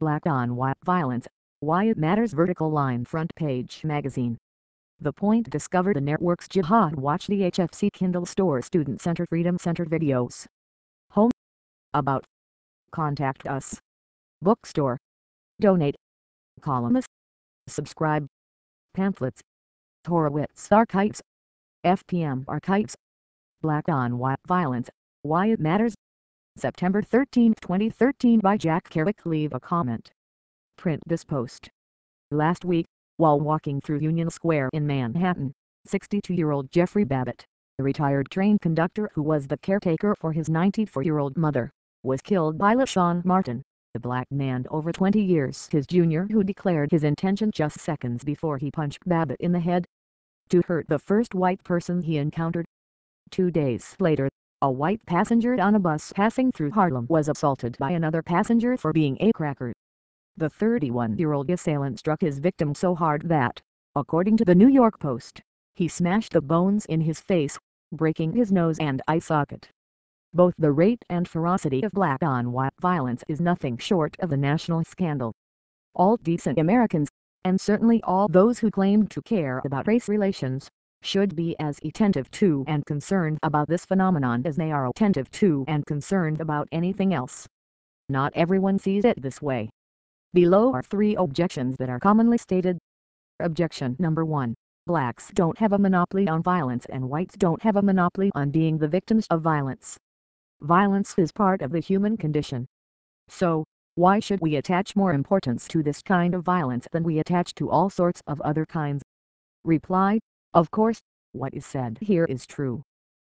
Black on White Violence, Why It Matters. Vertical Line Front Page Magazine. The Point discovered the network's Jihad Watch. The HFC Kindle Store Student Center Freedom Center Videos. Home. About. Contact us. Bookstore. Donate. Columnist. Subscribe. Pamphlets. Horowitz Archives. FPM Archives. Black on White Violence, Why It Matters. September 13, 2013 by Jack Kerouac. Leave a comment. Print this post. Last week, while walking through Union Square in Manhattan, 62-year-old Jeffrey Babbitt, a retired train conductor who was the caretaker for his 94-year-old mother, was killed by LaShawn Martin, a black man over 20 years his junior, who declared his intention just seconds before he punched Babbitt in the head to hurt the first white person he encountered. 2 days later, a white passenger on a bus passing through Harlem was assaulted by another passenger for being a cracker. The 31-year-old assailant struck his victim so hard that, according to the New York Post, he smashed the bones in his face, breaking his nose and eye socket. Both the rate and ferocity of black on white violence is nothing short of a national scandal. All decent Americans, and certainly all those who claim to care about race relations, should be as attentive to and concerned about this phenomenon as they are attentive to and concerned about anything else. Not everyone sees it this way. Below are 3 objections that are commonly stated. Objection number 1. Blacks don't have a monopoly on violence and whites don't have a monopoly on being the victims of violence. Violence is part of the human condition. So, why should we attach more importance to this kind of violence than we attach to all sorts of other kinds? Reply: of course, what is said here is true.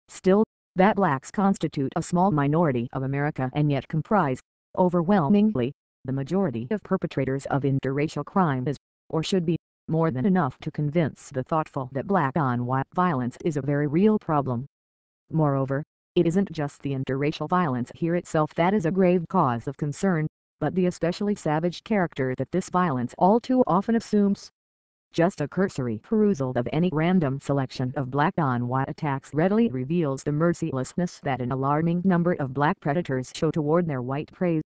Still, that blacks constitute a small minority of America and yet comprise, overwhelmingly, the majority of perpetrators of interracial crime is, or should be, more than enough to convince the thoughtful that black on white violence is a very real problem. Moreover, it isn't just the interracial violence here itself that is a grave cause of concern, but the especially savage character that this violence all too often assumes. Just a cursory perusal of any random selection of black on white attacks readily reveals the mercilessness that an alarming number of black predators show toward their white prey.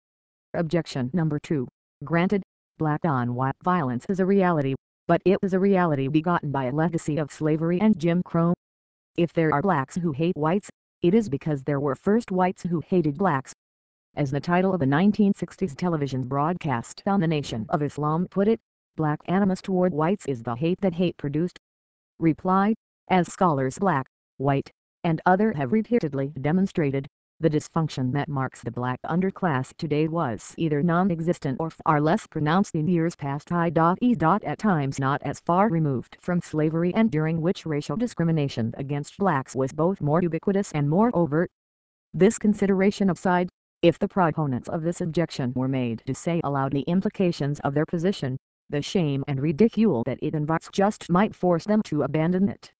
Objection number 2. Granted, black on white violence is a reality, but it is a reality begotten by a legacy of slavery and Jim Crow. If there are blacks who hate whites, it is because there were first whites who hated blacks. As the title of a 1960s television broadcast on the Nation of Islam put it, black animus toward whites is the hate that hate produced. Reply: as scholars black, white, and other have repeatedly demonstrated, the dysfunction that marks the black underclass today was either non-existent or far less pronounced in years past. At times not as far removed from slavery and during which racial discrimination against blacks was both more ubiquitous and more overt. This consideration aside, if the proponents of this objection were made to say aloud the implications of their position, the shame and ridicule that it invites just might force them to abandon it.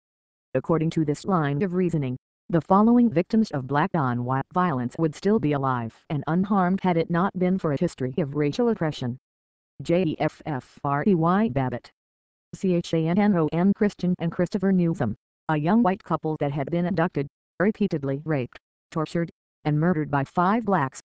According to this line of reasoning, the following victims of black on white violence would still be alive and unharmed had it not been for a history of racial oppression. Jeffrey Babbitt, Chanon Christian and Christopher Newsom, a young white couple that had been abducted, repeatedly raped, tortured, and murdered by 5 blacks.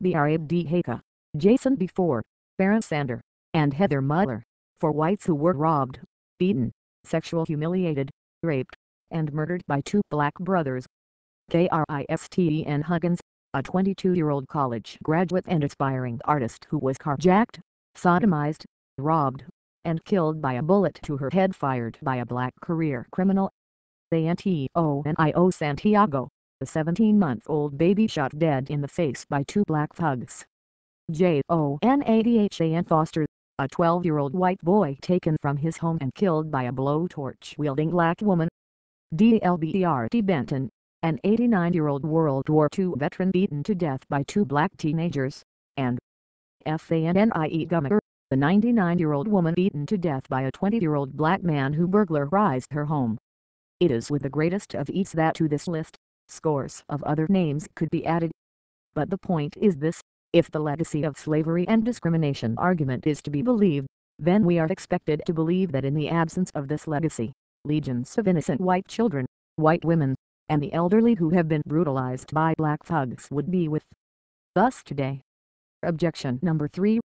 Brad Haka, Jason B. Ford, Farrah Sander, and Heather Muller, 4 whites who were robbed, beaten, sexually humiliated, raped, and murdered by 2 black brothers. Kristen Huggins, a 22-year-old college graduate and aspiring artist who was carjacked, sodomized, robbed, and killed by a bullet to her head fired by a black career criminal. Antonio Santiago, a 17-month-old baby shot dead in the face by 2 black thugs. Jonathan Foster, a 12-year-old white boy taken from his home and killed by a blowtorch-wielding black woman. Delbert Benton, an 89-year-old World War II veteran beaten to death by 2 black teenagers, and Fannie Gummer, the 99-year-old woman beaten to death by a 20-year-old black man who burglarized her home. It is with the greatest of ease that to this list, scores of other names could be added. But the point is this: if the legacy of slavery and discrimination argument is to be believed, then we are expected to believe that in the absence of this legacy, legions of innocent white children, white women, and the elderly who have been brutalized by black thugs would be with us today. Objection number 3.